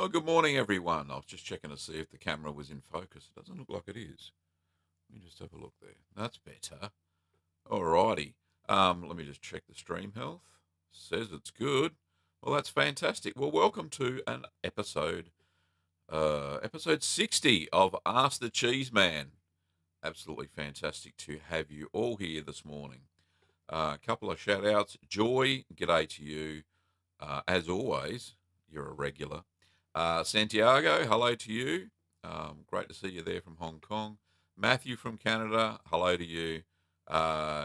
Oh, good morning, everyone. I was just checking to see if the camera was in focus. It doesn't look like it is. Let me just have a look there. That's better. Alrighty. Let me just check the stream health. Says it's good. Well, that's fantastic. Well, welcome to an episode 60 of Ask the Cheeseman. Absolutely fantastic to have you all here this morning. A couple of shout outs. Joy, g'day to you. As always, you're a regular. Santiago, hello to you. Great to see you there from Hong Kong. Matthew from Canada, hello to you.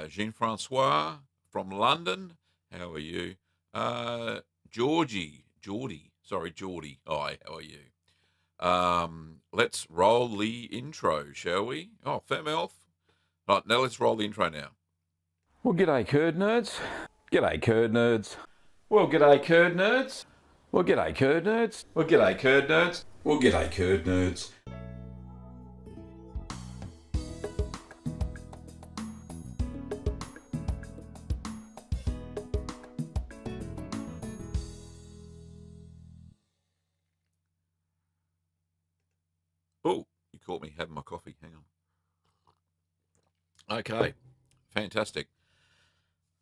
Jean-Francois from London, how are you? Geordie. Hi, how are you? Let's roll the intro, shall we? Oh, Femelf. Right, now let's roll the intro now. Well, g'day, curd nerds. G'day, curd nerds. Well, g'day, curd nerds. Well, g'day, curd nerds. Well, g'day, curd nerds. Well, g'day, curd nerds. Oh, you caught me having my coffee. Hang on. Okay, fantastic.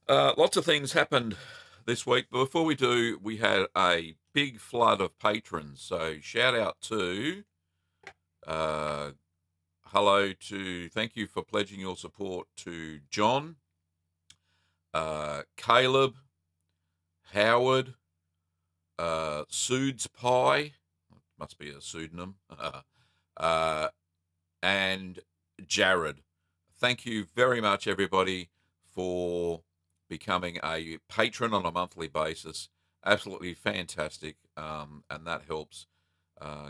Lots of things happened this week. But before we do, we had a big flood of patrons. So shout out to, thank you for pledging your support to John, Caleb, Howard, Sudes Pie, must be a pseudonym, and Jared. Thank you very much, everybody, for becoming a patron on a monthly basis. Absolutely fantastic, and that helps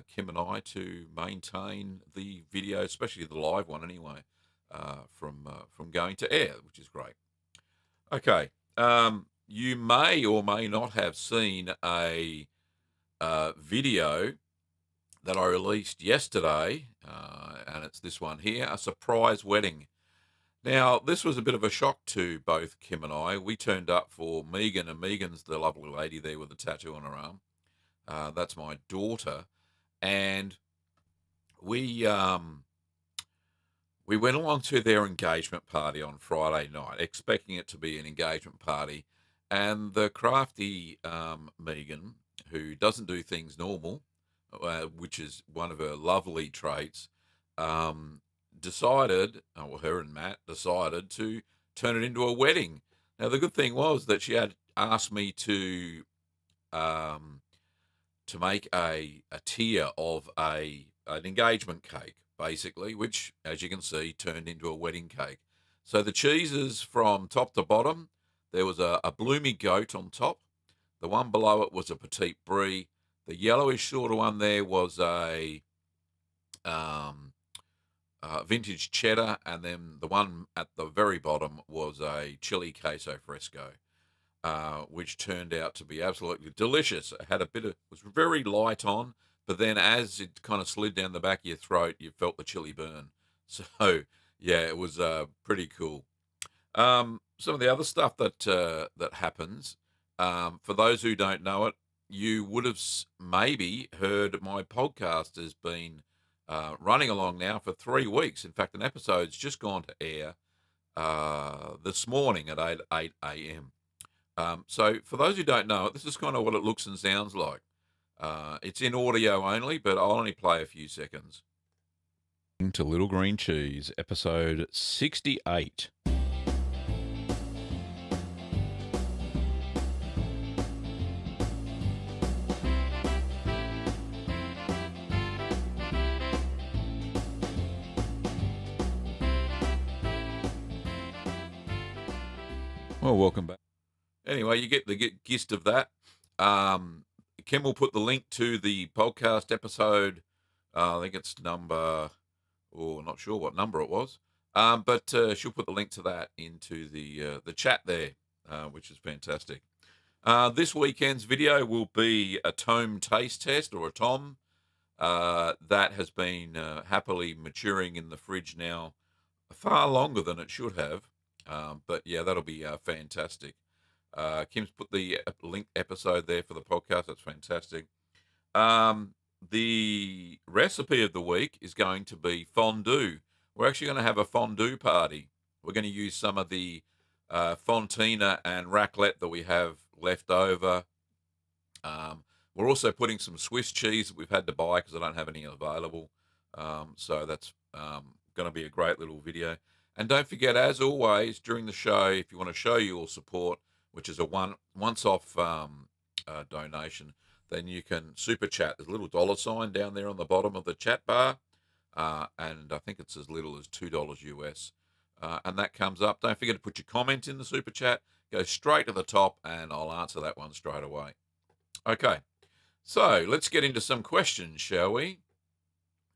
Kim and I to maintain the video, especially the live one anyway, from going to air, which is great. Okay, you may or may not have seen a video that I released yesterday, and it's this one here, a surprise wedding. Now, this was a bit of a shock to both Kim and I. We turned up for Megan, and Megan's the lovely lady there with the tattoo on her arm. That's my daughter. And we went along to their engagement party on Friday night, expecting it to be an engagement party. And the crafty Megan, who doesn't do things normal, which is one of her lovely traits, decided, her and Matt decided to turn it into a wedding. Now, the good thing was that she had asked me to make a tier of an engagement cake, basically, which, as you can see, turned into a wedding cake. So the cheeses from top to bottom, there was a bloomy goat on top. The one below it was a petite brie. The yellowish sort of one there was a vintage cheddar, and then the one at the very bottom was a chili queso fresco, which turned out to be absolutely delicious. It had was very light on, but then as it kind of slid down the back of your throat, you felt the chili burn. So yeah, it was pretty cool. Some of the other stuff that happens, for those who don't know it, you would have maybe heard my podcast has been running along now for 3 weeks. In fact, an episode's just gone to air this morning at 8 a.m. So for those who don't know it, this is kind of what it looks and sounds like. It's in audio only, but I'll only play a few seconds. To Little Green Cheese, episode 68. Well, welcome back. Anyway, you get the gist of that. Kim will put the link to the podcast episode. I think it's number, not sure what number it was. But she'll put the link to that into the chat there, which is fantastic. This weekend's video will be a Tome taste test, or a Tom, that has been happily maturing in the fridge now far longer than it should have. But yeah, that'll be fantastic. Kim's put the link episode there for the podcast. That's fantastic. The recipe of the week is going to be fondue. We're actually going to have a fondue party. We're going to use some of the fontina and raclette that we have left over. We're also putting some Swiss cheese that we've had to buy because I don't have any available. So that's going to be a great little video. And don't forget, as always, during the show, if you want to show your support, which is a once-off donation, then you can super chat. There's a little dollar sign down there on the bottom of the chat bar, and I think it's as little as $2 US. And that comes up. Don't forget to put your comment in the super chat. Go straight to the top, and I'll answer that one straight away. Okay, so let's get into some questions, shall we?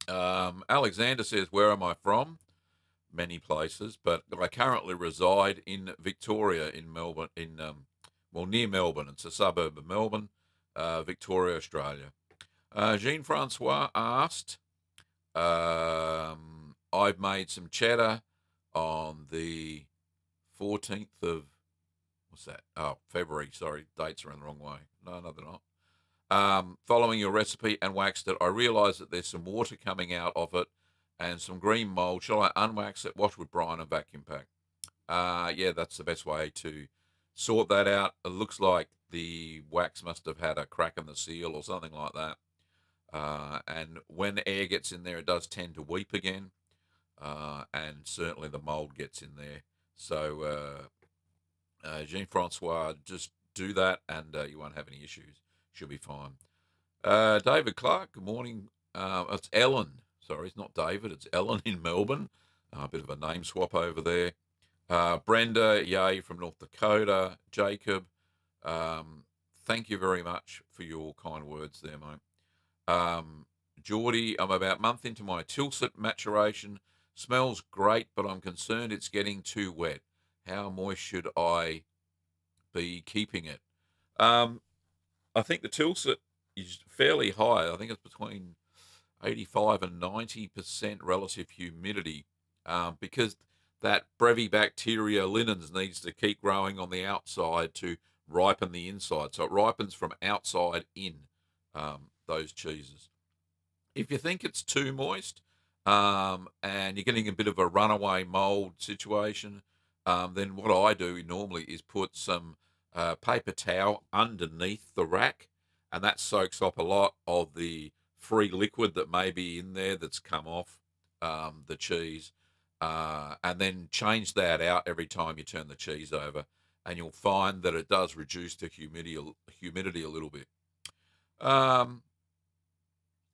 Alexander says, "Where am I from?" Many places, but I currently reside in Victoria, in Melbourne, near Melbourne. It's a suburb of Melbourne, Victoria, Australia. Jean-Francois asked, I've made some cheddar on the 14th of, what's that? Oh, February. Sorry, dates are in the wrong way. No, they're not. Following your recipe and waxed it, I realised that there's some water coming out of it and some green mold. Shall I unwax it, wash with brine and vacuum pack? Yeah, that's the best way to sort that out. It looks like the wax must have had a crack in the seal or something like that. And when air gets in there, it does tend to weep again. And certainly the mold gets in there. So, Jean-Francois, just do that and you won't have any issues. Should be fine. David Clark, good morning. It's Ellen. Sorry, it's not David. It's Ellen in Melbourne. A bit of a name swap over there. Brenda, yay, from North Dakota. Jacob, thank you very much for your kind words there, mate. Geordie, I'm about a month into my Tilsit maturation. Smells great, but I'm concerned it's getting too wet. How moist should I be keeping it? I think the Tilsit is fairly high. I think it's between 85 and 90% relative humidity, because that Brevibacteria linens needs to keep growing on the outside to ripen the inside. So it ripens from outside in, those cheeses. If you think it's too moist, and you're getting a bit of a runaway mold situation, then what I do normally is put some paper towel underneath the rack, and that soaks up a lot of the free liquid that may be in there that's come off the cheese, and then change that out every time you turn the cheese over, and you'll find that it does reduce the humidity a little bit.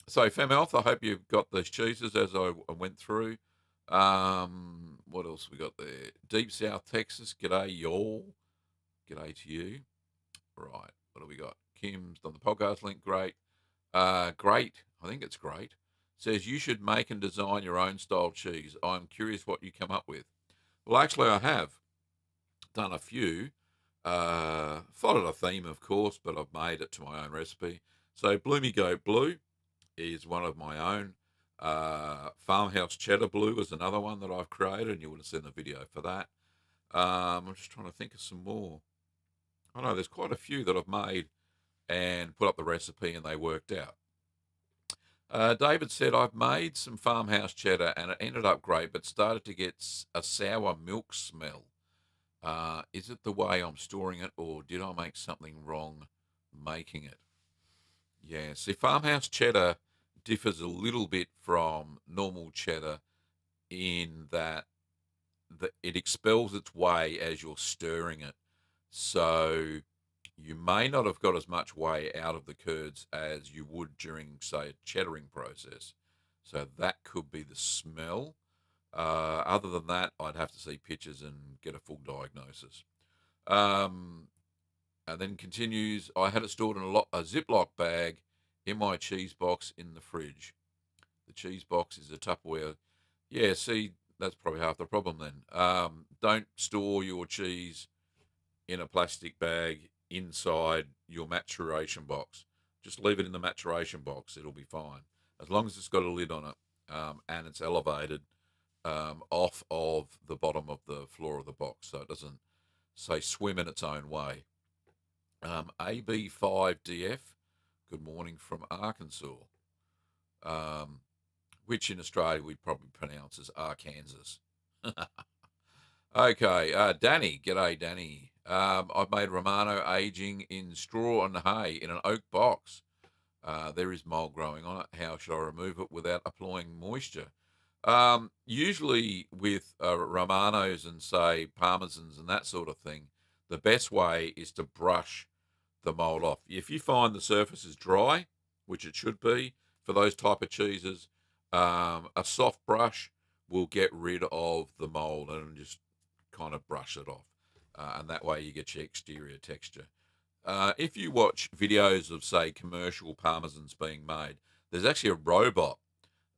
So, Femhealth, I hope you've got those cheeses as I went through. What else we got there? Deep South Texas, g'day, y'all. G'day to you. Right, what do we got? Kim's done the podcast link, great. Great, I think it's great. Says, you should make and design your own style cheese. I'm curious what you come up with. Well, actually, I have done a few. Followed a theme, of course, but I've made it to my own recipe. So, Bloomy Goat Blue is one of my own. Farmhouse Cheddar Blue is another one that I've created, and you would have seen the video for that. I'm just trying to think of some more. I know there's quite a few that I've made and put up the recipe and they worked out. David said, I've made some farmhouse cheddar and it ended up great, but started to get a sour milk smell. Is it the way I'm storing it, or did I make something wrong making it? Yeah, see, farmhouse cheddar differs a little bit from normal cheddar in that it expels its whey as you're stirring it. So you may not have got as much whey out of the curds as you would during, say, a cheddaring process. So that could be the smell. Other than that, I'd have to see pictures and get a full diagnosis. And then continues, I had it stored in a Ziploc bag in my cheese box in the fridge. The cheese box is a Tupperware. Yeah, see, that's probably half the problem then. Don't store your cheese in a plastic bag inside your maturation box. Just leave it in the maturation box. It'll be fine. As long as it's got a lid on it, and it's elevated off of the bottom of the floor of the box, so it doesn't, say, swim in its own way. AB5DF, good morning from Arkansas, which in Australia we'd probably pronounce as Arkansas. Okay, Danny. G'day, Danny. I've made Romano aging in straw and hay in an oak box. There is mold growing on it. How should I remove it without applying moisture? Usually with Romanos and, say, Parmesans and that sort of thing, the best way is to brush the mold off. If you find the surface is dry, which it should be for those type of cheeses, a soft brush will get rid of the mold and just kind of brush it off. And that way you get your exterior texture. If you watch videos of, say, commercial Parmesans being made, there's actually a robot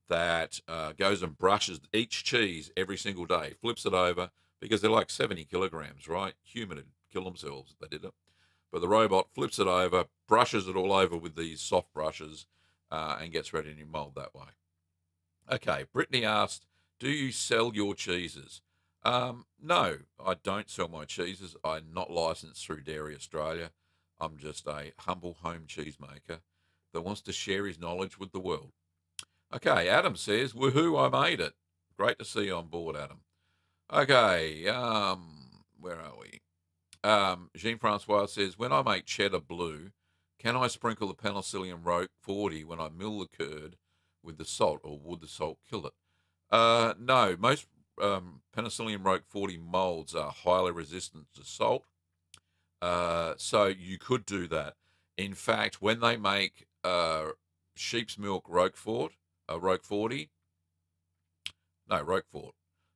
that goes and brushes each cheese every single day, flips it over, because they're like 70 kilograms, right? Human would kill themselves if they did it. But the robot flips it over, brushes it all over with these soft brushes, and gets ready to mold that way. Okay, Brittany asked, do you sell your cheeses? No, I don't sell my cheeses. I'm not licensed through Dairy Australia. I'm just a humble home cheesemaker that wants to share his knowledge with the world. Okay, Adam says, woohoo, I made it. Great to see you on board, Adam. Okay, where are we? Jean-Francois says, when I make cheddar blue, can I sprinkle the penicillium roque 40 when I mill the curd with the salt, or would the salt kill it? No, most penicillium roque 40 molds are highly resistant to salt. So you could do that. In fact, when they make sheep's milk Roquefort, Roquefort.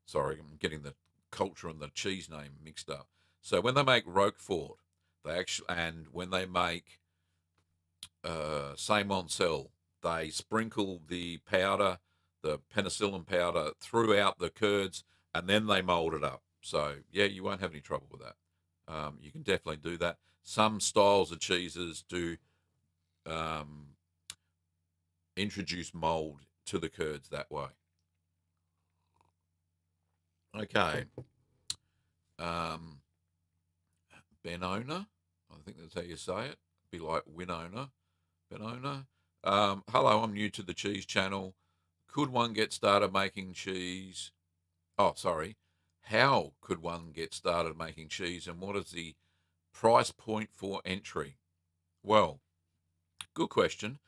Sorry, I'm getting the culture and the cheese name mixed up. So when they make Roquefort, and when they make Saint Moncel, they sprinkle the powder, the penicillin powder, throughout the curds, and then they mold it up. So yeah, you won't have any trouble with that. You can definitely do that. Some styles of cheeses do introduce mold to the curds that way. Okay. Benona, I think that's how you say it. Be like Winona. Benona. Hello, I'm new to the cheese channel. Could one get started making cheese? Oh, sorry. How could one get started making cheese, and what is the price point for entry? Well, good question.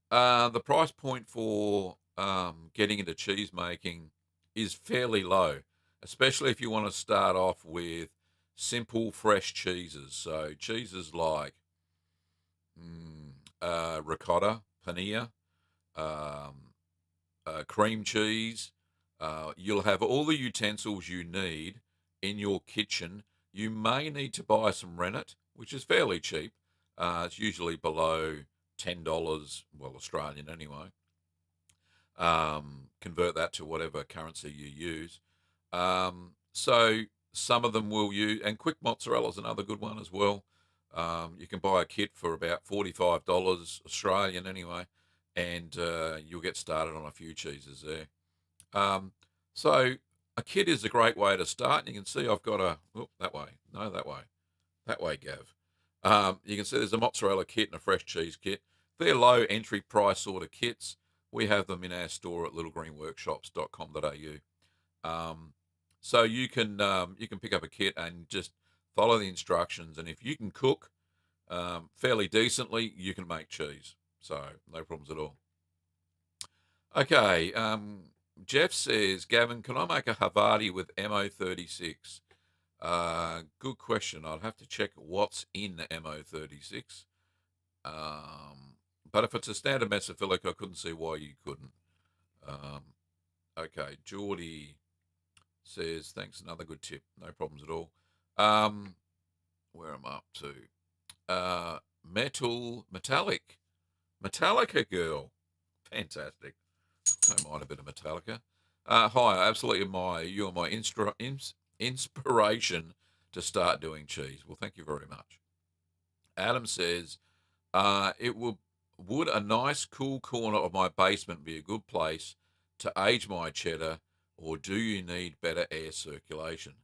The price point for getting into cheese making is fairly low, especially if you want to start off with simple, fresh cheeses. So cheeses like ricotta, paneer, cream cheese. You'll have all the utensils you need in your kitchen. You may need to buy some rennet, which is fairly cheap. It's usually below $10, well, Australian anyway. Convert that to whatever currency you use. So some of them will use, and quick mozzarella is another good one as well. You can buy a kit for about $45 Australian anyway, and you'll get started on a few cheeses there. So a kit is a great way to start. And you can see I've got that way, Gav. You can see there's a mozzarella kit and a fresh cheese kit. They're low entry price sort of kits. We have them in our store at littlegreenworkshops.com.au. So you can pick up a kit and just follow the instructions. And if you can cook fairly decently, you can make cheese. So no problems at all. Okay. Jeff says, Gavin, can I make a Havarti with MO36? Good question. I'd have to check what's in the MO36. But if it's a standard mesophilic, I couldn't see why you couldn't. Okay, Geordie says, thanks, another good tip. No problems at all. Where am I up to? Metallica girl. Fantastic. Don't mind a bit of Metallica. Hi, I absolutely admire you. Are my inspiration to start doing cheese. Well, thank you very much. Adam says, would a nice cool corner of my basement be a good place to age my cheddar, or do you need better air circulation?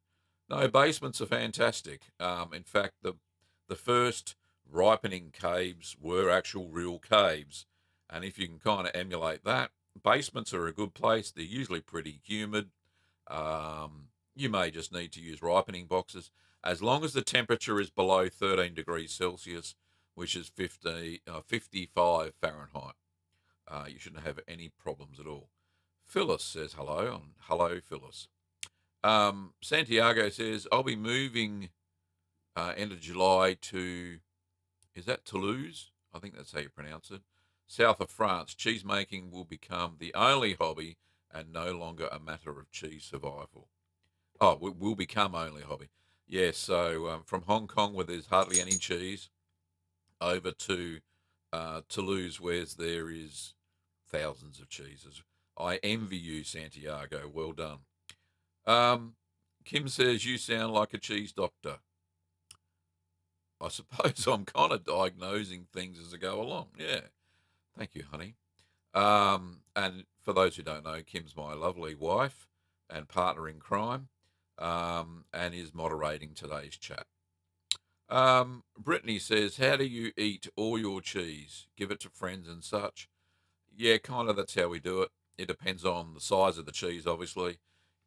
No, basements are fantastic. In fact, the first ripening caves were actual real caves. And if you can kind of emulate that, basements are a good place. They're usually pretty humid. You may just need to use ripening boxes. As long as the temperature is below 13 degrees Celsius, which is 55 Fahrenheit, you shouldn't have any problems at all. Phyllis says hello. Hello, Phyllis. Santiago says, I'll be moving end of July to, is that Toulouse? I think that's how you pronounce it. South of France. Cheese making will become the only hobby and no longer a matter of cheese survival. Oh, will become only a hobby. Yeah, so from Hong Kong, where there's hardly any cheese, over to Toulouse, where there is thousands of cheeses. I envy you, Santiago. Well done. Kim says, you sound like a cheese doctor. I suppose I'm kind of diagnosing things as I go along. Yeah. Thank you, honey. And for those who don't know, Kim's my lovely wife and partner in crime, and is moderating today's chat. Brittany says, how do you eat all your cheese? Give it to friends and such? Yeah, kind of, that's how we do it. It depends on the size of the cheese, obviously.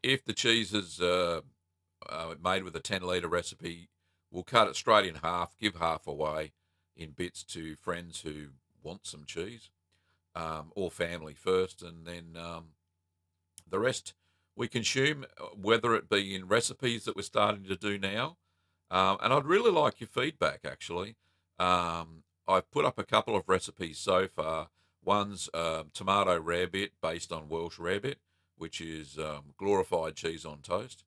If the cheese is made with a 10-litre recipe, we'll cut it straight in half, give half away in bits to friends who want some cheese, or family first, and then the rest we consume, whether it be in recipes that we're starting to do now. And I'd really like your feedback, actually. I've put up a couple of recipes so far. One's tomato rarebit based on Welsh rarebit, which is glorified cheese on toast.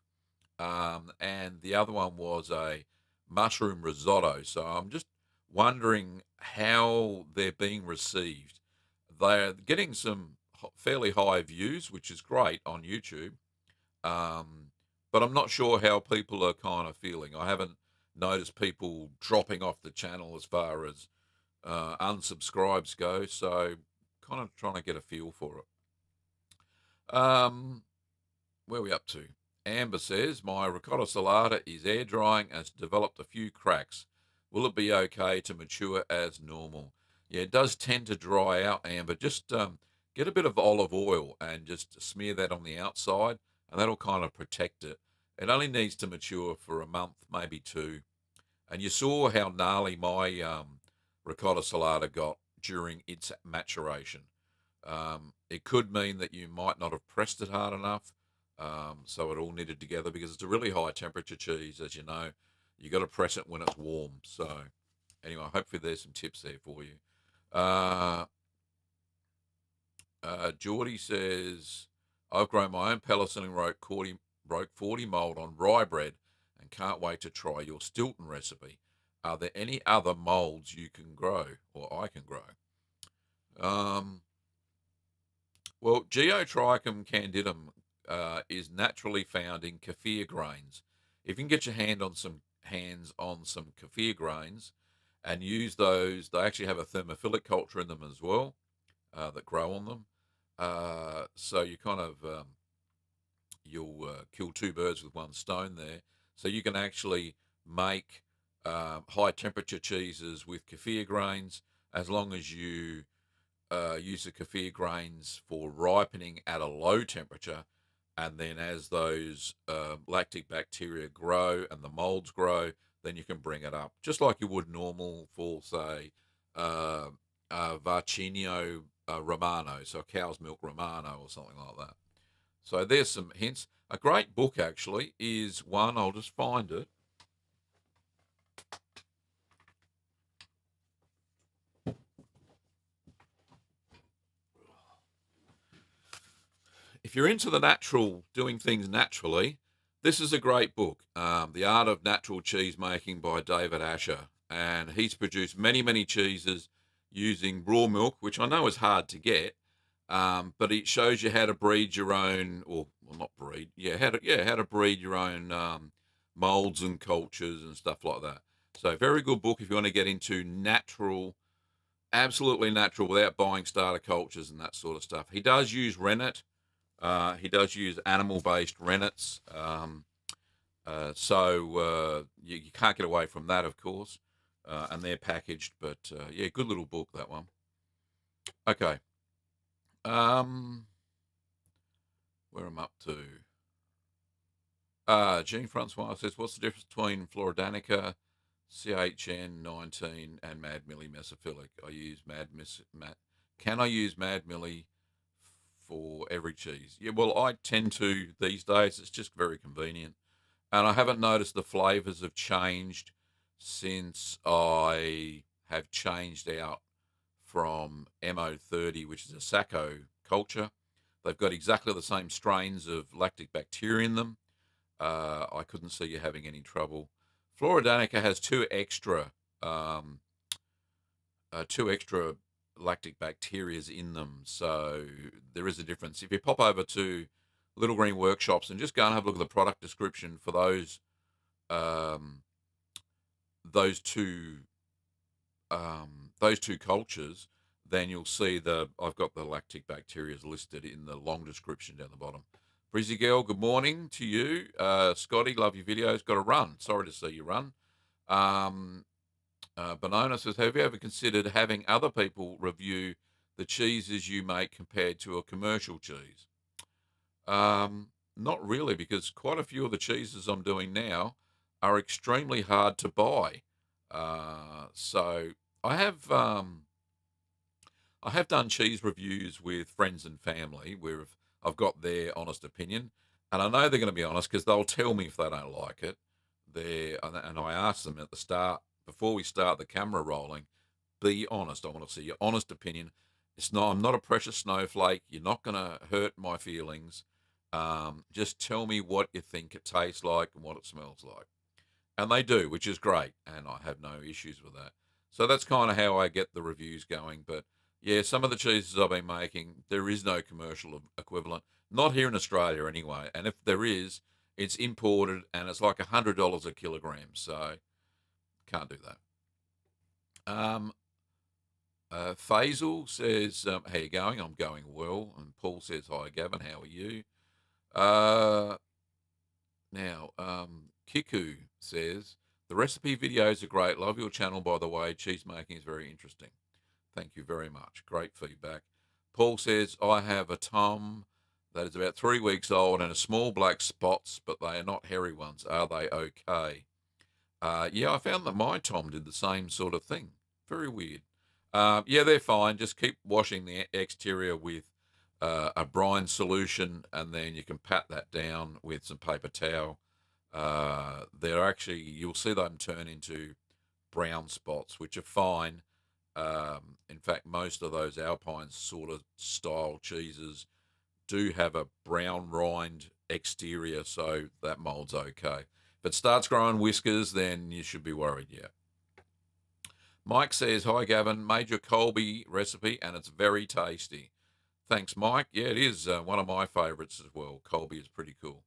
And the other one was a mushroom risotto. So I'm just wondering how they're being received. They're getting some fairly high views, which is great on YouTube. But I'm not sure how people are kind of feeling. I haven't noticed people dropping off the channel as far as unsubscribes go. So kind of trying to get a feel for it. Where are we up to? Amber says, my ricotta salata is air drying and has developed a few cracks. Will it be okay to mature as normal? Yeah, it does tend to dry out, Amber. Just get a bit of olive oil and just smear that on the outside, and that'll kind of protect it. It only needs to mature for a month, maybe two. And you saw how gnarly my ricotta salata got during its maturation. It could mean that you might not have pressed it hard enough, so it all knitted together, because it's a really high temperature cheese, as you know. You got to press it when it's warm. So anyway, hopefully there's some tips there for you. Geordie says, I've grown my own penicillin roque 40 mould on rye bread and can't wait to try your Stilton recipe. Are there any other moulds you can grow, or I can grow? Well, Geotrichum candidum is naturally found in kefir grains. If you can get your hands on some kefir grains and use those, they actually have a thermophilic culture in them as well that grow on them. So you kind of you'll kill two birds with one stone there. So you can actually make high temperature cheeses with kefir grains, as long as you use the kefir grains for ripening at a low temperature, and then as those lactic bacteria grow and the molds grow, then you can bring it up, just like you would normal for, say, Vaccinio Romano, so cow's milk Romano or something like that. So there's some hints. A great book, actually, is one, I'll just find it. If you're into the natural, doing things naturally, this is a great book, The Art of Natural Cheese Making by David Asher. And he's produced many, many cheeses using raw milk, which I know is hard to get, but it shows you how to breed your own, or well, not breed, how to breed your own molds and cultures and stuff like that. So very good book if you want to get into natural, absolutely natural, without buying starter cultures and that sort of stuff. He does use rennet. He does use animal-based rennets, so you can't get away from that, of course. and they're packaged. But yeah, good little book, that one. Okay. Where I'm up to. Jean Francois says, what's the difference between Floridanica, CHN 19, and Mad Millie Mesophilic? Can I use Mad Millie for every cheese? Yeah, well, I tend to these days. It's just very convenient. And I haven't noticed the flavours have changed since I have changed out from MO30, which is a Sacco culture. They've got exactly the same strains of lactic bacteria in them. I couldn't see you having any trouble. Floridanica has um, two extra lactic bacterias in them, so there is a difference. If you pop over to Little Green Workshops and just go and have a look at the product description for um, those two those two cultures, then you'll see I've got the lactic bacteria listed in the long description down the bottom. Brizzy Girl, good morning to you. Scotty, love your videos. Got to run. Sorry to see you run. Bonona says, have you ever considered having other people review the cheeses you make compared to a commercial cheese? Not really, because quite a few of the cheeses I'm doing now are extremely hard to buy. So I have done cheese reviews with friends and family where I've got their honest opinion, and I know they're going to be honest because they'll tell me if they don't like it. And I ask them at the start before we start the camera rolling, be honest. I want to see your honest opinion. I'm not a precious snowflake. You're not going to hurt my feelings. Just tell me what you think it tastes like and what it smells like. And they do, which is great, and I have no issues with that. So that's kind of how I get the reviews going. But yeah, some of the cheeses I've been making, there is no commercial equivalent, not here in Australia anyway. And if there is, it's imported and it's like $100 a kilogram. So can't do that. Faisal says, how you going? I'm going well. And Paul says, hi, Gavin, how are you? Kiku says, the recipe videos are great. Love your channel, by the way. Cheese making is very interesting. Thank you very much. Great feedback. Paul says, I have a tom that is about 3 weeks old and a small black spots, but they are not hairy ones. Are they okay? Yeah, I found that my tom did the same sort of thing. Very weird. Yeah, they're fine. Just keep washing the exterior with a brine solution, and then you can pat that down with some paper towel. You'll see them turn into brown spots, which are fine. In fact, most of those Alpine sort of style cheeses do have a brown rind exterior, so that mold's okay. If it starts growing whiskers, then you should be worried, yeah. Mike says, hi, Gavin, made your Colby recipe, and it's very tasty. Thanks, Mike. Yeah, it is one of my favourites as well. Colby is pretty cool.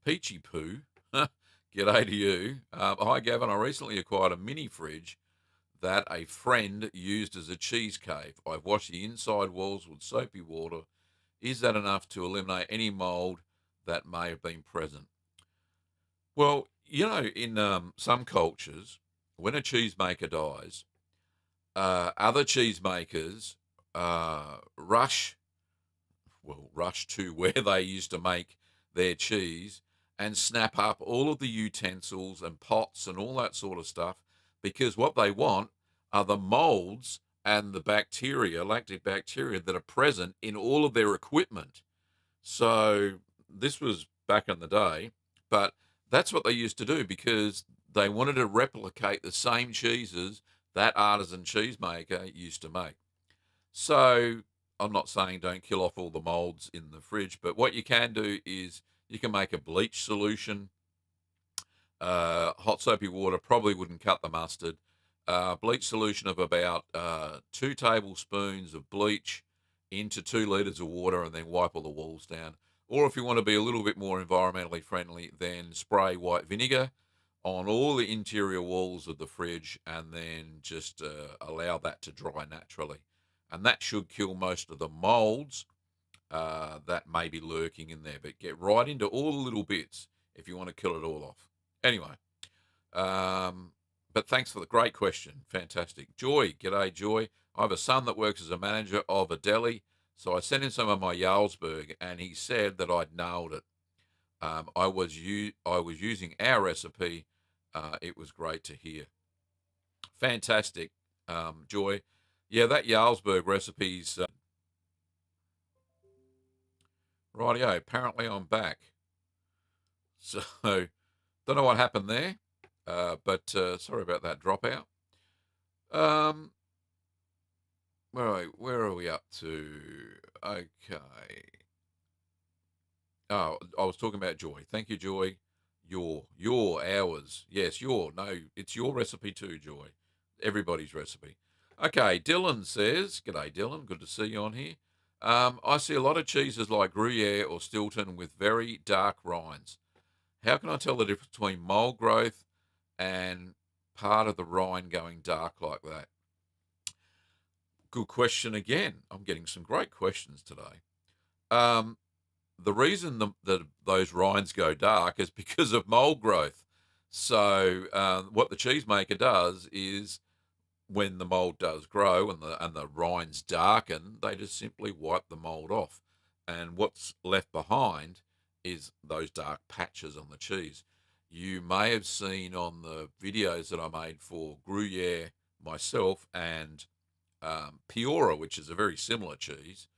Peachy Poo, g'day to you. Hi, Gavin, I recently acquired a mini fridge that a friend used as a cheese cave. I've washed the inside walls with soapy water. Is that enough to eliminate any mould that may have been present? Well, in some cultures, when a cheesemaker dies, other cheesemakers rush to where they used to make their cheese and snap up all of the utensils and pots and all that sort of stuff, because what they want are the molds and the bacteria, lactic bacteria, that are present in all of their equipment. So this was back in the day, but that's what they used to do because they wanted to replicate the same cheeses that artisan cheesemaker used to make. So I'm not saying don't kill off all the molds in the fridge, but what you can do is you can make a bleach solution. Hot soapy water probably wouldn't cut the mustard. Bleach solution of about 2 tablespoons of bleach into 2 litres of water, and then wipe all the walls down. Or if you want to be a little bit more environmentally friendly, then spray white vinegar on all the interior walls of the fridge, and then just allow that to dry naturally. And that should kill most of the molds that may be lurking in there. But get right into all the little bits if you want to kill it all off. Anyway, But thanks for the great question. Fantastic. Joy, g'day, Joy. I have a son that works as a manager of a deli, so I sent him some of my Jarlsberg, and he said that I'd nailed it. I was using our recipe. It was great to hear. Fantastic, Joy. Yeah, that Jarlsberg recipe's rightio. Apparently, I'm back. So, don't know what happened there, but sorry about that dropout. Um, where are we up to? Okay. Oh, I was talking about Joy. Thank you, Joy. Ours. Yes, no, it's your recipe too, Joy. Everybody's recipe. Okay, Dylan says, g'day, Dylan. Good to see you on here. I see a lot of cheeses like Gruyere or Stilton with very dark rinds. How can I tell the difference between mold growth and part of the rind going dark like that? Good question again. I'm getting some great questions today. The reason those rinds go dark is because of mold growth. So what the cheesemaker does is when the mold does grow and the rinds darken, they just simply wipe the mold off. And what's left behind is those dark patches on the cheese. You may have seen on the videos that I made for Gruyere myself and Piora, which is a very similar cheese,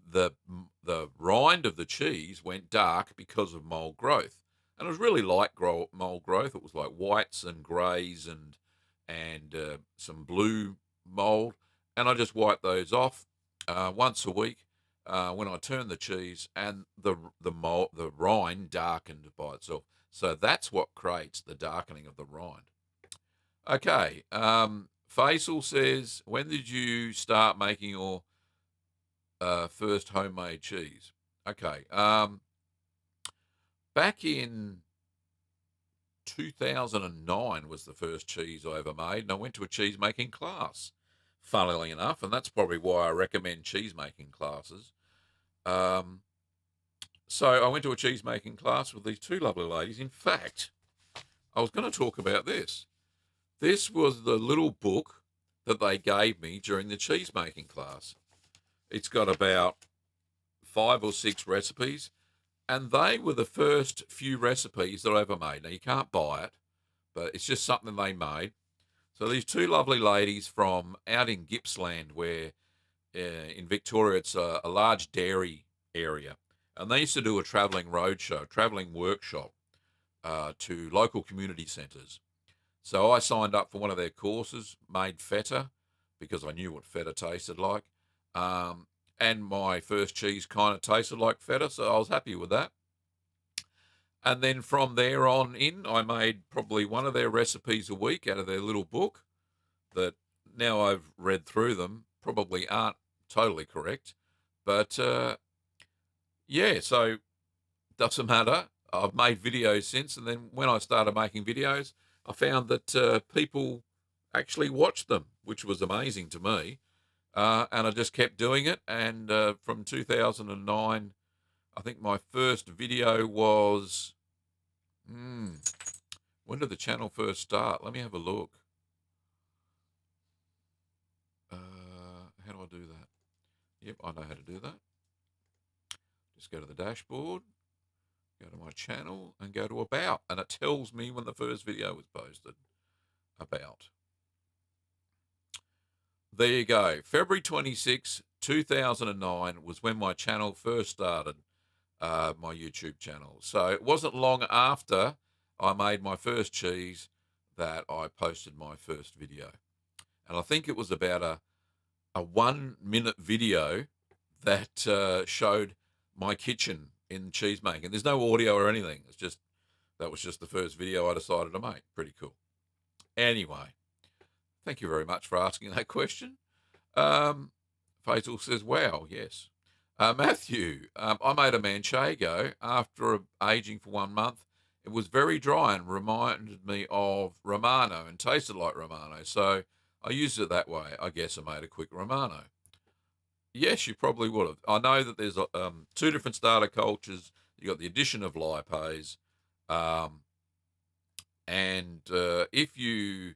the rind of the cheese went dark because of mold growth, and it was really light mold growth. It was like whites and greys and some blue mold, and I just wiped those off once a week when I turned the cheese, and the rind darkened by itself. So that's what creates the darkening of the rind. Okay, Faisal says, when did you start making your first homemade cheese? Okay, back in 2009 was the first cheese I ever made, and I went to a cheese making class, funnily enough, and that's probably why I recommend cheese making classes. So I went to a cheese making class with these two lovely ladies. In fact, I was going to talk about this. This was the little book that they gave me during the cheese making class. It's got about 5 or 6 recipes, and they were the first few recipes that I ever made. Now, you can't buy it, but it's just something they made. So these two lovely ladies from out in Gippsland, where in Victoria it's a large dairy area, and they used to do a travelling roadshow, travelling workshop to local community centres. So I signed up for one of their courses, made feta, because I knew what feta tasted like. And my first cheese kind of tasted like feta, so I was happy with that. And then from there on in, I made probably one of their recipes a week out of their little book that now I've read through them, probably aren't totally correct. But yeah, so doesn't matter. I've made videos since, and then when I started making videos, I found that people actually watched them, which was amazing to me. And I just kept doing it. And from 2009, I think my first video was... when did the channel first start? Let me have a look. How do I do that? Yep, I know how to do that. Just go to the dashboard, go to my channel, and go to About. And it tells me when the first video was posted. About. There you go. February 26, 2009 was when my channel first started, my YouTube channel. So it wasn't long after I made my first cheese that I posted my first video. And I think it was about a 1-minute video that showed my kitchen in cheese making. There's no audio or anything. It's just, that was just the first video I decided to make. Pretty cool. Anyway. Thank you very much for asking that question. Faisal says, wow, yes. Matthew, I made a manchego after aging for 1 month. It was very dry and reminded me of Romano and tasted like Romano. So I used it that way. I guess I made a quick Romano. Yes, you probably would have. I know that there's 2 different starter cultures. You got the addition of lipase. And if you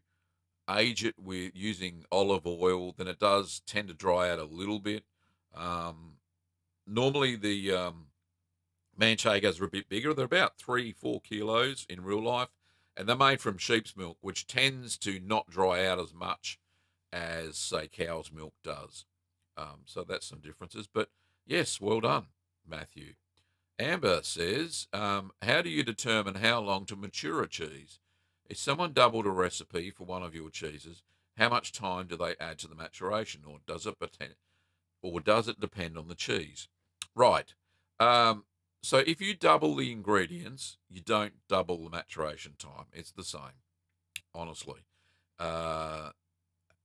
age it with using olive oil, then it does tend to dry out a little bit. Normally, the manchegas are a bit bigger. They're about 3-4 kilos in real life, and they're made from sheep's milk, which tends to not dry out as much as, say, cow's milk does. So that's some differences. But yes, well done, Matthew. Amber says, how do you determine how long to mature a cheese? If someone doubled a recipe for one of your cheeses, how much time do they add to the maturation, or does it depend on the cheese? Right. Um, so if you double the ingredients, you don't double the maturation time. It's the same, honestly. Uh,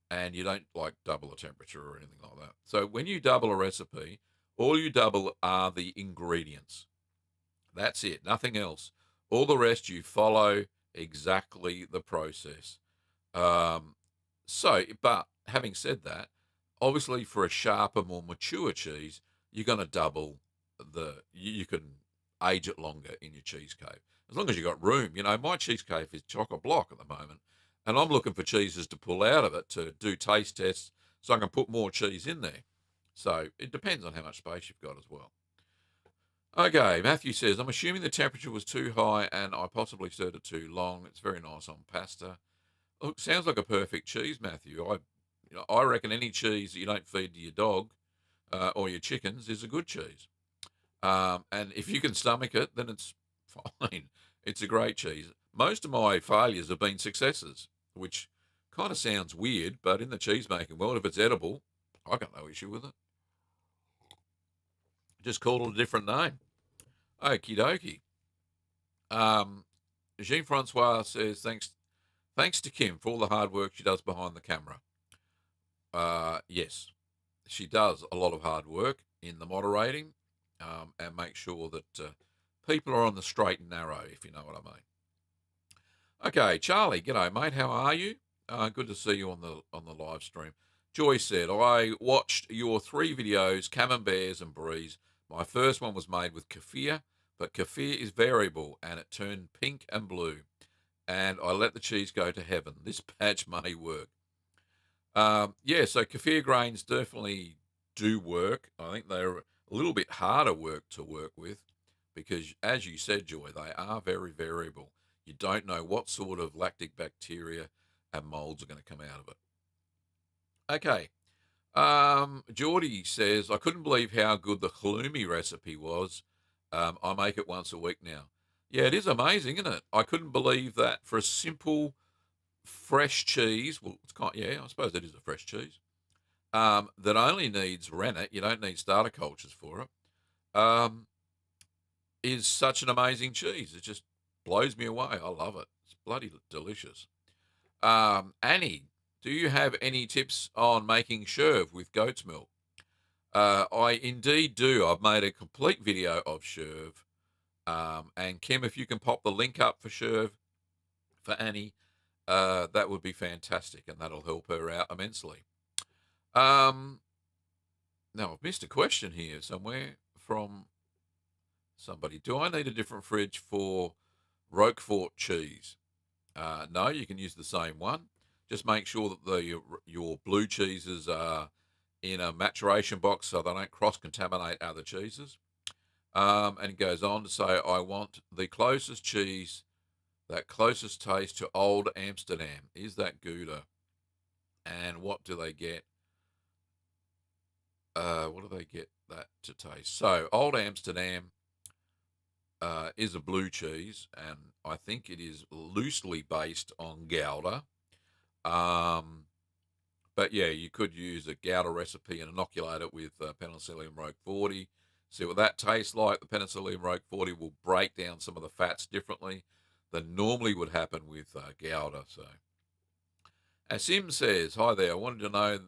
and you don't like double the temperature or anything like that. So when you double a recipe, all you double are the ingredients. That's it, nothing else. All the rest you follow exactly the process. But having said that, obviously for a sharper, more mature cheese, you're going to double you can age it longer in your cheese cave. As long as you've got room. My cheese cave is chock-a-block at the moment, and I'm looking for cheeses to pull out of it to do taste tests so I can put more cheese in there. So it depends on how much space you've got as well. Okay, Matthew says, I'm assuming the temperature was too high and I possibly stirred it too long. It's very nice on pasta. Look, sounds like a perfect cheese, Matthew. I reckon any cheese that you don't feed to your dog or your chickens is a good cheese. And if you can stomach it, then it's fine. It's a great cheese. Most of my failures have been successes, which kind of sounds weird, but in the cheese making world, if it's edible, I got no issue with it. Just call it a different name. Okie dokie. Jean Francois says, thanks to Kim for all the hard work she does behind the camera. Yes, she does a lot of hard work in the moderating and make sure that people are on the straight and narrow, if you know what I mean. Okay, Charlie, g'day, mate. How are you? Good to see you on the live stream. Joy said, I watched your 3 videos, Camemberts and Bries. My first one was made with kefir, but kefir is variable and it turned pink and blue. And I let the cheese go to heaven. This batch may work. Yeah, so kefir grains definitely do work. I think they're a little bit harder to work with because, as you said, Joy, they are very variable. You don't know what sort of lactic bacteria and molds are going to come out of it. Okay. Geordie says, I couldn't believe how good the halloumi recipe was. I make it once a week now. Yeah, it is amazing, isn't it? I couldn't believe that for a simple fresh cheese. Well, I suppose it is a fresh cheese. That only needs rennet. You don't need starter cultures for it. Is such an amazing cheese. It just blows me away. I love it. It's bloody delicious. Annie, do you have any tips on making sherbet with goat's milk? I indeed do. I've made a complete video of sherbet. And Kim, if you can pop the link up for sherbet for Annie, that would be fantastic, and that'll help her out immensely. Now, I've missed a question here somewhere from somebody. Do I need a different fridge for Roquefort cheese? No, you can use the same one. Just make sure that your blue cheeses are in a maturation box so they don't cross-contaminate other cheeses. And it goes on to say, I want the closest cheese, that closest taste to Old Amsterdam. Is that Gouda? And what do they get? What do they get that to taste? So Old Amsterdam is a blue cheese, and I think it is loosely based on Gouda. But yeah, you could use a Gouda recipe and inoculate it with Penicillium roqueforti. See what that tastes like. The Penicillium roqueforti will break down some of the fats differently than normally would happen with Gouda. So, Asim says, hi there. I wanted to know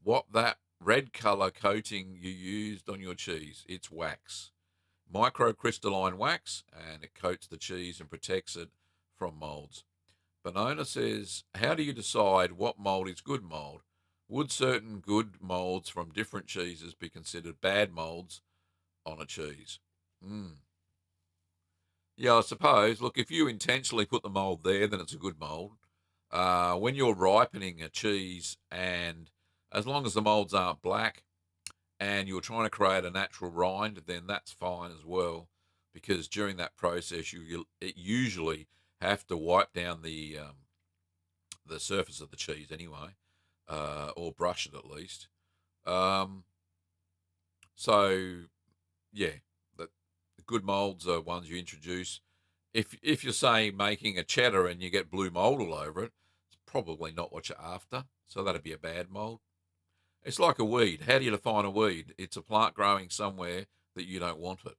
what that red colour coating you used on your cheese. It's wax. Microcrystalline wax, and it coats the cheese and protects it from molds. Benona says, how do you decide what mold is good mold? Would certain good molds from different cheeses be considered bad molds on a cheese? Yeah, I suppose. Look, if you intentionally put the mold there, then it's a good mold. When you're ripening a cheese, and as long as the molds aren't black and you're trying to create a natural rind, then that's fine as well, because during that process it usually have to wipe down the surface of the cheese anyway, or brush it at least. Um, so yeah, the good molds are ones you introduce. If you're say making a cheddar and you get blue mold all over it, it's probably not what you're after. So that'd be a bad mold. It's like a weed. How do you define a weed? It's a plant growing somewhere that you don't want it.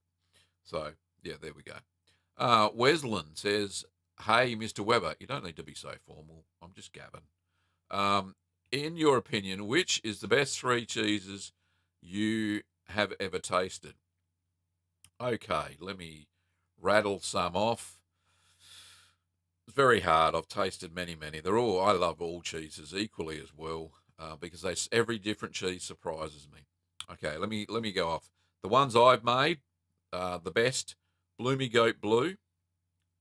So yeah, there we go. Wesleyan says, "Hey, Mr. Weber, you don't need to be so formal. I'm just Gavin. Um, in your opinion, which is the best three cheeses you have ever tasted?" Okay, let me rattle some off. It's very hard. I've tasted many, many. I love all cheeses equally as well, because every different cheese surprises me. Okay, let me go off. The ones I've made, the best, Bloomy Goat Blue,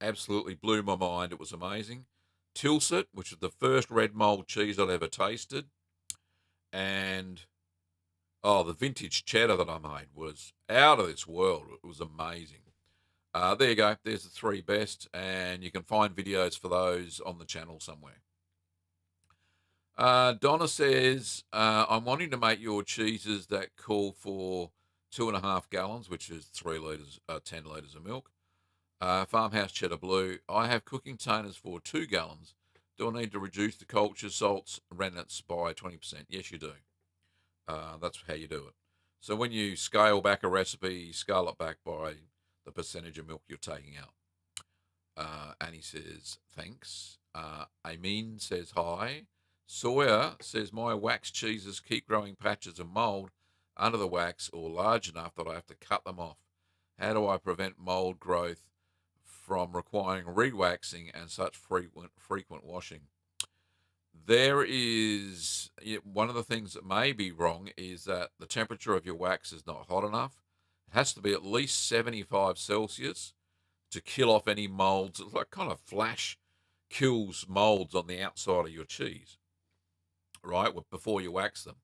absolutely blew my mind. It was amazing. Tilsit, which is the first red mold cheese I'd ever tasted, and the vintage cheddar that I made was out of this world. It was amazing. There you go. There's the three best, and you can find videos for those on the channel somewhere. Donna says, "I'm wanting to make your cheeses that call for 2.5 gallons, which is 3 litres, 10 litres of milk. Farmhouse cheddar blue. I have cooking containers for 2 gallons. Do I need to reduce the culture salts rennet by 20%? Yes, you do. That's how you do it. So when you scale back a recipe, scale it back by the percentage of milk you're taking out. Annie says, thanks. Amin says, hi. Sawyer says, my wax cheeses keep growing patches of mould under the wax or large enough that I have to cut them off. How do I prevent mould growth from requiring rewaxing and such frequent washing? There is one of the things that may be wrong is that the temperature of your wax is not hot enough. It has to be at least 75 Celsius to kill off any molds. It's like kind of flash kills molds on the outside of your cheese, right? Before you wax them.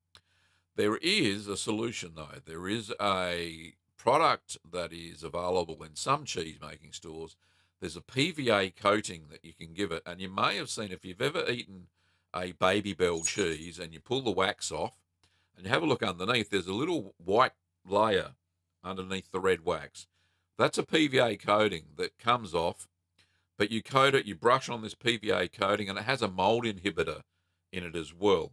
There is a solution though. There is a product that is available in some cheese making stores. There's a PVA coating that you can give it, and you may have seen, if you've ever eaten a Baby Bell cheese and you pull the wax off and you have a look underneath, there's a little white layer underneath the red wax. That's a PVA coating that comes off, but you coat it, you brush on this PVA coating, and it has a mold inhibitor in it as well.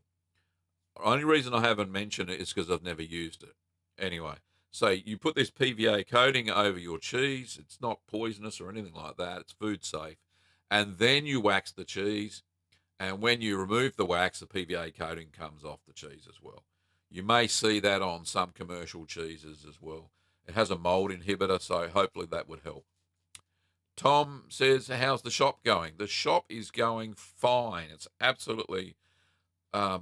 The only reason I haven't mentioned it is because I've never used it. Anyway, so you put this PVA coating over your cheese. It's not poisonous or anything like that. It's food safe. And then you wax the cheese. And when you remove the wax, the PVA coating comes off the cheese as well. You may see that on some commercial cheeses as well. It has a mold inhibitor, so hopefully that would help. Tom says, how's the shop going? The shop is going fine. It's absolutely, let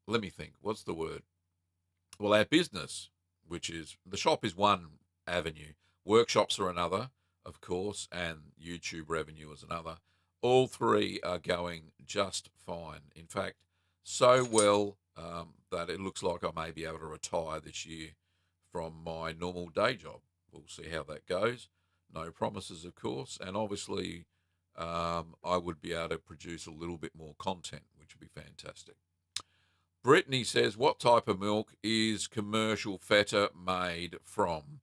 me think, what's the word? Well, our business, which is, the shop is one avenue. Workshops are another, of course, and YouTube revenue is another. All three are going just fine. In fact, so well that it looks like I may be able to retire this year from my normal day job. We'll see how that goes. No promises, of course. And obviously, I would be able to produce a little bit more content, which would be fantastic. Brittany says, what type of milk is commercial feta made from?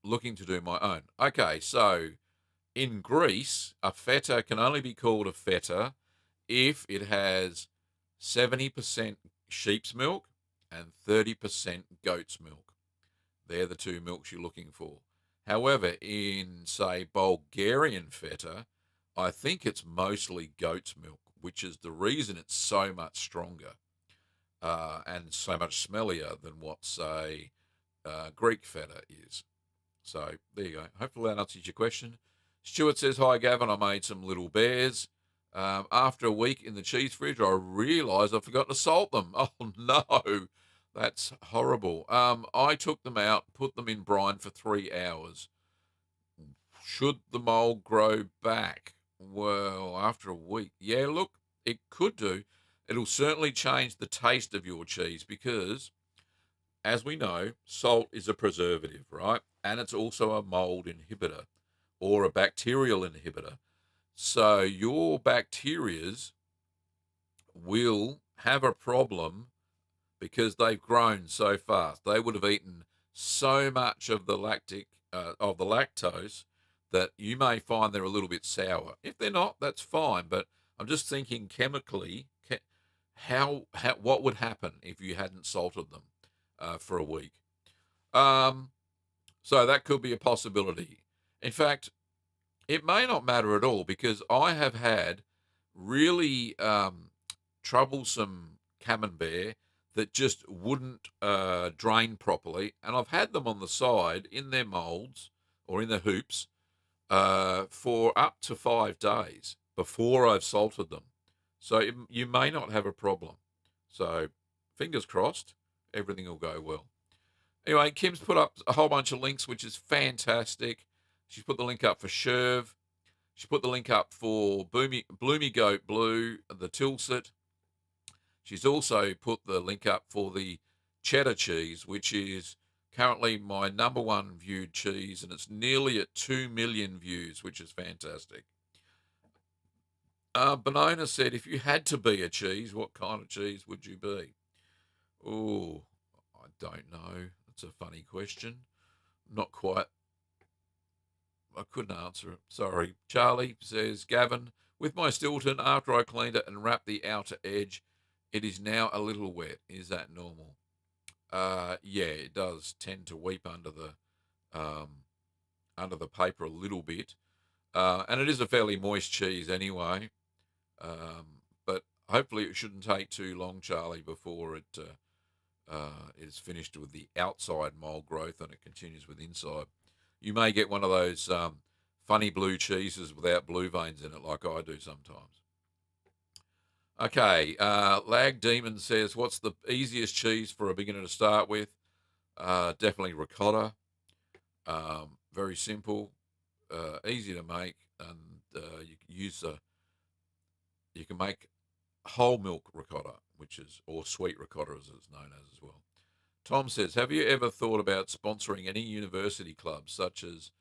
Looking to do my own. Okay, so in Greece, a feta can only be called a feta if it has 70% sheep's milk and 30% goat's milk. They're the two milks you're looking for. However, in, say, Bulgarian feta, I think it's mostly goat's milk, which is the reason it's so much stronger and so much smellier than what, say, Greek feta is. So there you go. Hopefully that answers your question. Stuart says, hi, Gavin. I made some little bears. After a week in the cheese fridge, I realised I forgot to salt them. Oh, no. That's horrible. I took them out, put them in brine for 3 hours. Should the mold grow back? Well, after a week, yeah, look, it could do. It'll certainly change the taste of your cheese because, as we know, salt is a preservative, right? And it's also a mold inhibitor or a bacterial inhibitor. So your bacterias will have a problem because they've grown so fast. They would have eaten so much of the lactose that you may find they're a little bit sour. If they're not, that's fine. But I'm just thinking chemically, what would happen if you hadn't salted them for a week? Um, so that could be a possibility. In fact, it may not matter at all because I have had really troublesome camembert that just wouldn't drain properly, and I've had them on the side in their molds or in the hoops for up to 5 days before I've salted them. So you may not have a problem. So fingers crossed, everything will go well. Anyway, Kim's put up a whole bunch of links, which is fantastic. She's put the link up for Sherv. She put the link up for Bloomy Goat Blue, the Tilsit. She's also put the link up for the cheddar cheese, which is currently my number one viewed cheese, and it's nearly at 2 million views, which is fantastic. Benona said, if you had to be a cheese, what kind of cheese would you be? Oh, I don't know. That's a funny question. Not quite. I couldn't answer it. Sorry. Charlie says, Gavin, with my Stilton, after I cleaned it and wrapped the outer edge, it is now a little wet. Is that normal? Yeah, it does tend to weep under the paper a little bit, and it is a fairly moist cheese anyway. But hopefully it shouldn't take too long, Charlie, before it is finished with the outside mold growth and it continues with inside. You may get one of those funny blue cheeses without blue veins in it, like I do sometimes. Okay, Lag Demon says, what's the easiest cheese for a beginner to start with? Definitely ricotta. Very simple, easy to make, and you can make whole milk ricotta, or sweet ricotta as it's known as well. Tom says, have you ever thought about sponsoring any university clubs such as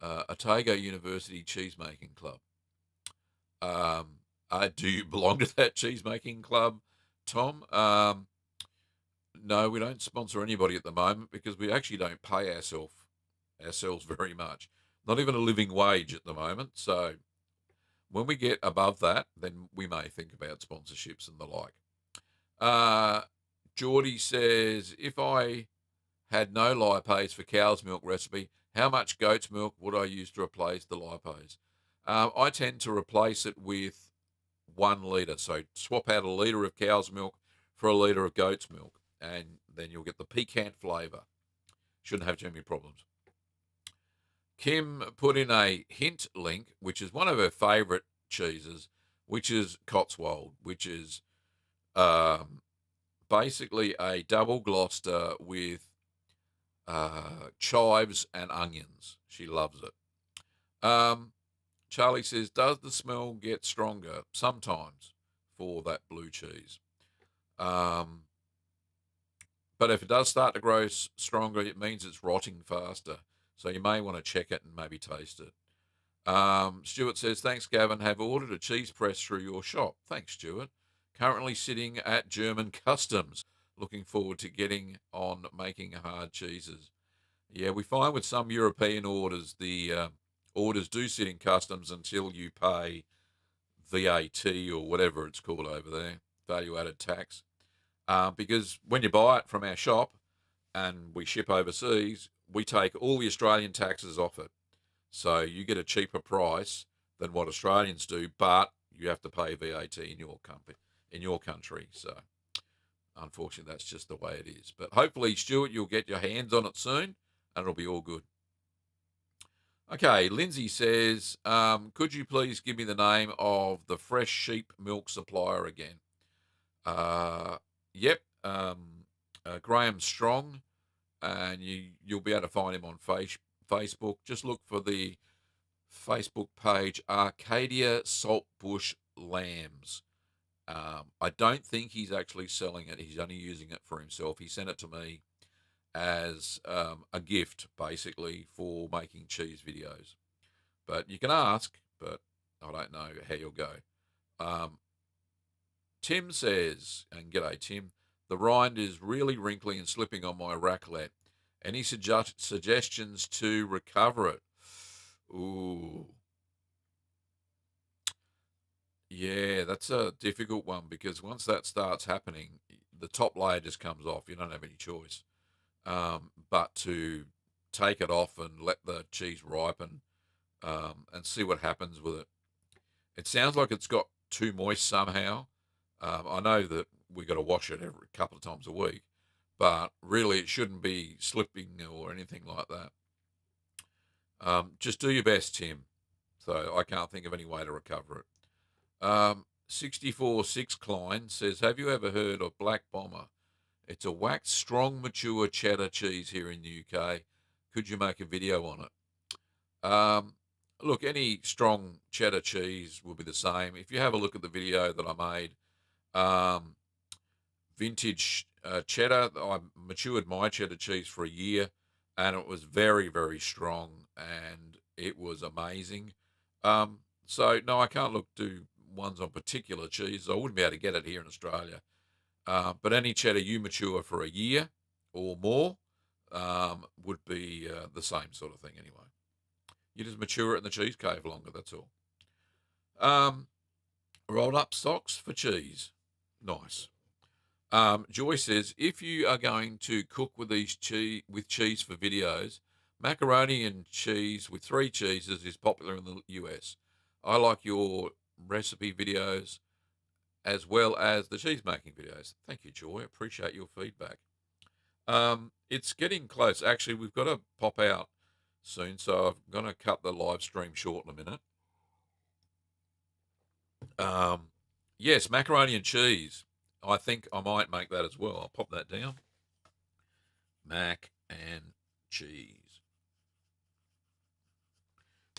Otago University Cheesemaking Club? Do you belong to that cheesemaking club, Tom? No, we don't sponsor anybody at the moment because we actually don't pay ourselves very much. Not even a living wage at the moment. So when we get above that, then we may think about sponsorships and the like. Geordie says, if I had no lipase for cow's milk recipe, how much goat's milk would I use to replace the lipase? I tend to replace it with 1 litre. So swap out a litre of cow's milk for a litre of goat's milk, and then you'll get the piquant flavour. Shouldn't have too many problems. Kim put in a hint link, which is one of her favourite cheeses, which is Cotswold, which is basically a double Gloucester with chives and onions. She loves it. Charlie says, does the smell get stronger? Sometimes for that blue cheese. But if it does start to grow stronger, it means it's rotting faster. So you may want to check it and maybe taste it. Stuart says, thanks, Gavin. Have ordered a cheese press through your shop. Thanks, Stuart. Currently sitting at German Customs. Looking forward to getting on making hard cheeses. Yeah, we find with some European orders, the orders do sit in customs until you pay VAT or whatever it's called over there, value-added tax. Because when you buy it from our shop and we ship overseas, we take all the Australian taxes off it. So you get a cheaper price than what Australians do, but you have to pay VAT in your country. So unfortunately, that's just the way it is. But hopefully, Stuart, you'll get your hands on it soon and it'll be all good. Okay, Lindsay says, could you please give me the name of the fresh sheep milk supplier again? Yep, Graham Strong, and you'll be able to find him on Facebook. Just look for the Facebook page, Arcadia Saltbush Lambs. I don't think he's actually selling it. He's only using it for himself. He sent it to me as a gift, basically, for making cheese videos. But you can ask, but I don't know how you'll go. Tim says, and g'day Tim, the rind is really wrinkly and slipping on my raclette. Any suggestions to recover it? Ooh. Yeah, that's a difficult one because once that starts happening, the top layer just comes off. You don't have any choice but to take it off and let the cheese ripen and see what happens with it. It sounds like it's got too moist somehow. I know that we got to wash it every couple of times a week, but really it shouldn't be slipping or anything like that. Just do your best, Tim. So I can't think of any way to recover it. 646 Klein says, have you ever heard of Black Bomber? It's a waxed, strong, mature cheddar cheese here in the UK. Could you make a video on it? Look, any strong cheddar cheese will be the same. If you have a look at the video that I made, vintage cheddar, I matured my cheddar cheese for a year, and it was very, very strong, and it was amazing. So, no, I can't do ones on particular cheese. I wouldn't be able to get it here in Australia. But any cheddar you mature for a year or more would be the same sort of thing anyway. You just mature it in the cheese cave longer, that's all. Rolled up socks for cheese. Nice. Joy says, if you are going to cook with cheese for videos, macaroni and cheese with 3 cheeses is popular in the US. I like your recipe videos as well as the cheese making videos. Thank you, Joy. Appreciate your feedback. It's getting close. Actually, we've got to pop out soon, so I'm going to cut the live stream short in a minute. Yes, macaroni and cheese. I think I might make that as well. I'll pop that down. Mac and cheese.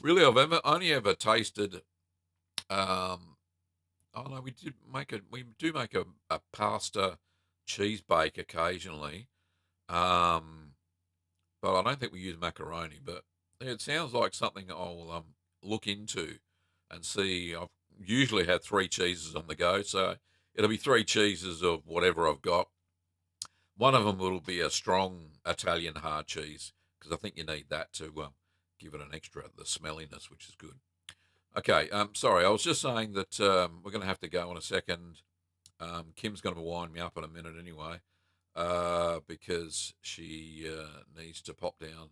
Really, I've only ever tasted. Oh no, we do make a pasta cheese bake occasionally, but I don't think we use macaroni. But it sounds like something I'll look into and see. I've usually had 3 cheeses on the go, so it'll be 3 cheeses of whatever I've got. One of them will be a strong Italian hard cheese because I think you need that to give it an extra, the smelliness, which is good. Okay, sorry, I was just saying that we're going to have to go in a second. Kim's going to wind me up in a minute anyway because she needs to pop down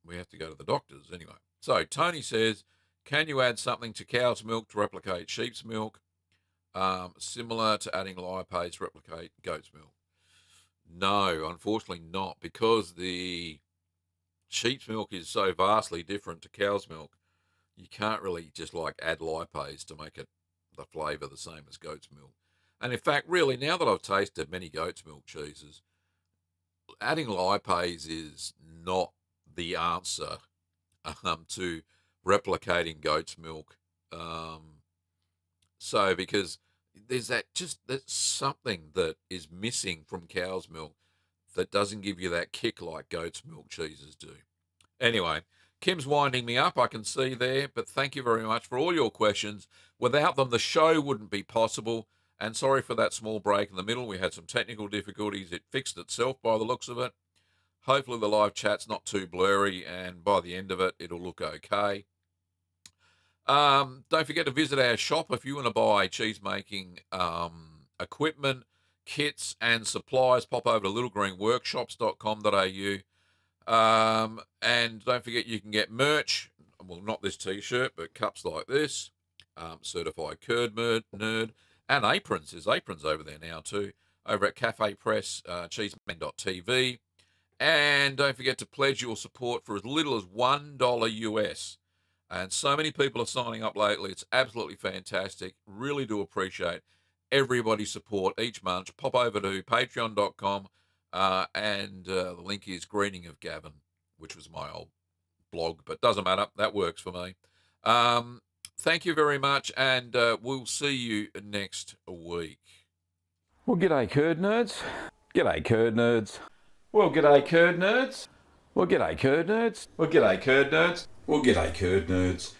we have to go to the doctors anyway. So Tony says, can you add something to cow's milk to replicate sheep's milk, similar to adding lipase to replicate goat's milk? No, unfortunately not, because the sheep's milk is so vastly different to cow's milk. You can't really just add lipase to make it the flavour the same as goat's milk. And in fact, really, now that I've tasted many goat's milk cheeses, adding lipase is not the answer to replicating goat's milk. So because there's something that is missing from cow's milk that doesn't give you that kick like goat's milk cheeses do. Anyway, Kim's winding me up, I can see there, but thank you very much for all your questions. Without them, the show wouldn't be possible. And sorry for that small break in the middle. We had some technical difficulties. It fixed itself by the looks of it. Hopefully the live chat's not too blurry, and by the end of it, it'll look okay. Don't forget to visit our shop if you want to buy cheese-making equipment, kits, and supplies. Pop over to littlegreenworkshops.com.au. And don't forget you can get merch. Well, not this T-shirt, but cups like this. Certified Curd Nerd. And aprons. There's aprons over there now too. Over at Cafe Press, cheeseman.tv. And don't forget to pledge your support for as little as $1 US. And so many people are signing up lately. It's absolutely fantastic. Really do appreciate everybody's support each month. Pop over to patreon.com and the link is Greeting of Gavin. which was my old blog, but doesn't matter. That works for me. Thank you very much, and we'll see you next week. Well, g'day, curd nerds. G'day, curd nerds. Well, g'day, curd nerds. Well, g'day, curd nerds. Well, g'day, curd nerds. Well, g'day, curd nerds.